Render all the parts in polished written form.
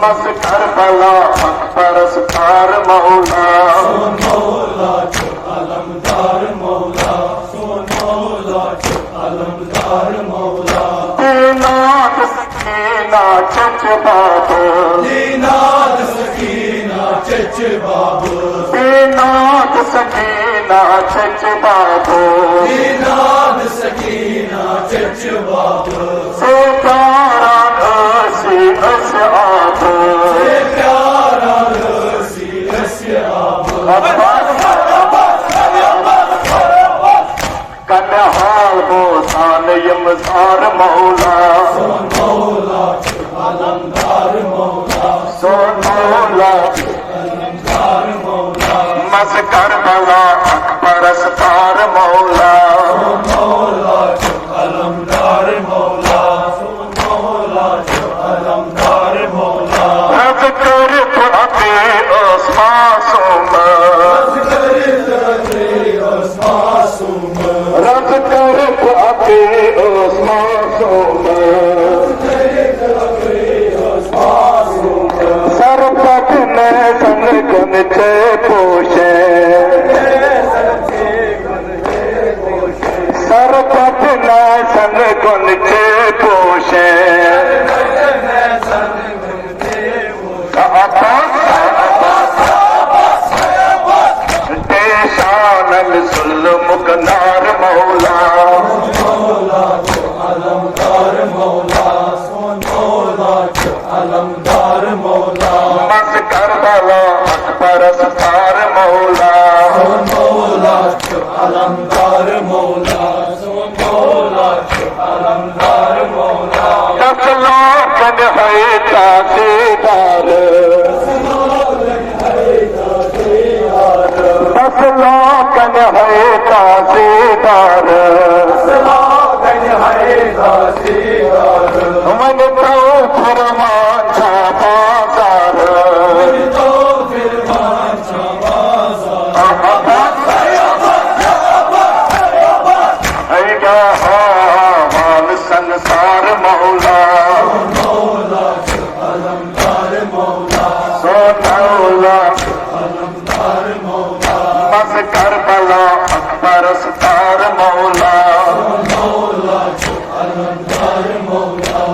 मस करबला परस्तार मौला मौला जो अलमदार मौला मौला जो अलमदार मौला दीनात सकीना चच बाबू दीनात सकीना चच बाबू दीनात सकीना चच बाबू दीनात सकीना चच बाबू से प्यारा हसी हस आबू से प्यारा रसी रसी आबू कन्हाल बोसान यमसार मौला मौला जो अलमदार मौला सोन मौला अलमदार मौला मस करबला परस्तार मौला मौला जो अलमदार मौला मौला जो अलमदार मौला रब कर पाते उस मासूम रब कर पाते उस मासूम सरपट में सन गुन चे पोषे सरपट में सन गुन चे पोषे शानल सुल्मुकनार मौला मौला जो अलमदार मौला मौला जो अलमदार मौला मस करबला परस्तार मौला मौला जो अलमदार मौला मौला जो अलमदार मौला तसला कन है तासीदार तसला कन है तासीदार मन तो फरमान छा बाजार हाल संसार मौला मौला जो अलमदार मौला सोन मौला अलमदार मौला मस करबला परस्तार मौला मौला जो अलमदार मौला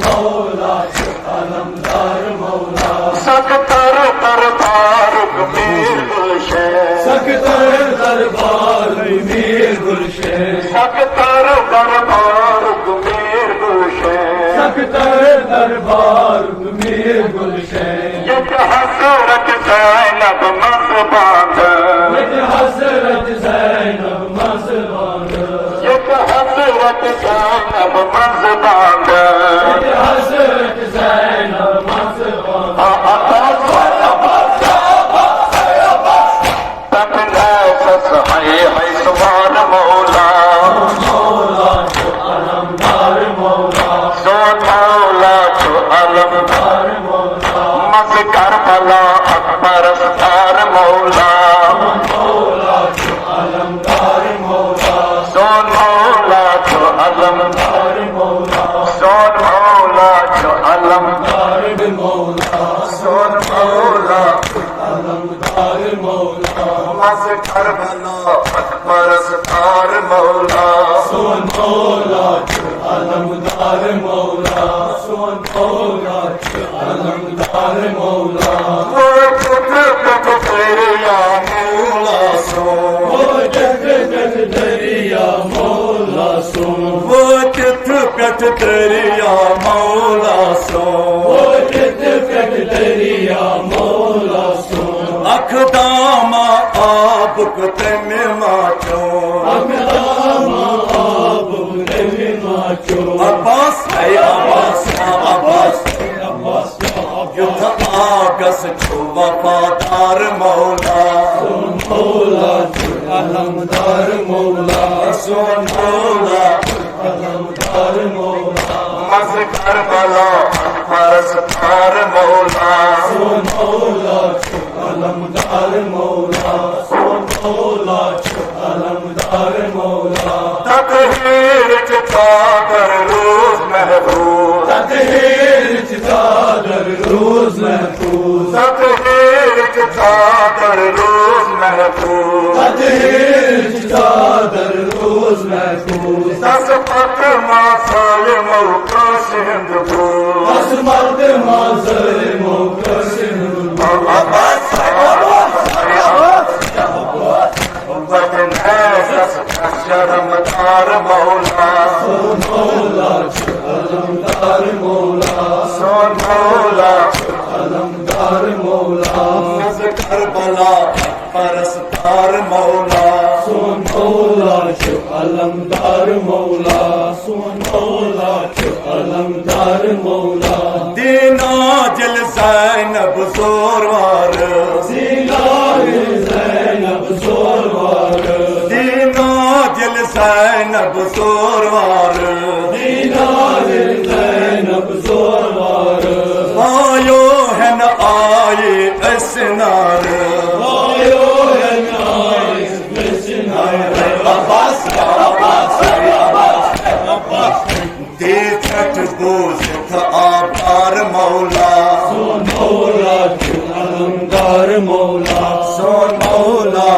मौला जो अलमदार मौला सकतर दरबार मीर गुलशन सकतर दरबार मीर गुलशन सकतर दरबार मीर गुलशन सकतर दरबार मीर गुलशन एक हसरत ज़ैनब मज़बान एक हसरत ज़ैनब मज़बान एक हसरत ज़ैनब मज़बान एक हसरत ज़ैनब मज़बान है सवार मौला मौला जो अलमदार मौला सोन मौला जो अलमदार मौला मस करबला परस्तार मौला मौला जो अलमदार मौला सोन मौला जो अलमदार मौला सोन मौला जो अलमदार मौला सोन मौला अलमदार मौला मस करबला परस्तार मौला सोन मौला जो अलमदार मौला सोन मौला जो अलमदार मौला वो खुद दरिया मौला सो वो जग जग दरिया मौला सोन वो चित कट दरिया मौला सो वो जग जग दरिया मौला सोन अखदामा आप कुते में माचो अकदामा आप ने माचो अब्बास है अब्बास अब्बास अब्बास युद्ध आगस छो वफादार मौला मौला जो अलमदार मौला सोन मौला अलमदार मौला मस करबला परस्तार मौला मौला जो अलमदार मौला मौला जो अलमदार मौला तकदीर चिता कर रोज महबूब तकदीर चितादर रोज मौला मौला अलमदार मौला मौला अलमदार मौला करबला परस्तार मौला मौला अलमदार मौला मौला अलमदार मौला दीना जल ज़ैनब जोरवार ज़ैनब जोरवार दीना जल ज़ैनब जोरवार ज़ैनब जोरवार आयो है न आए असनार आयो है नाय अब्बास दे छठ बोझ आभार मौला मौला अलमदार मौला मौला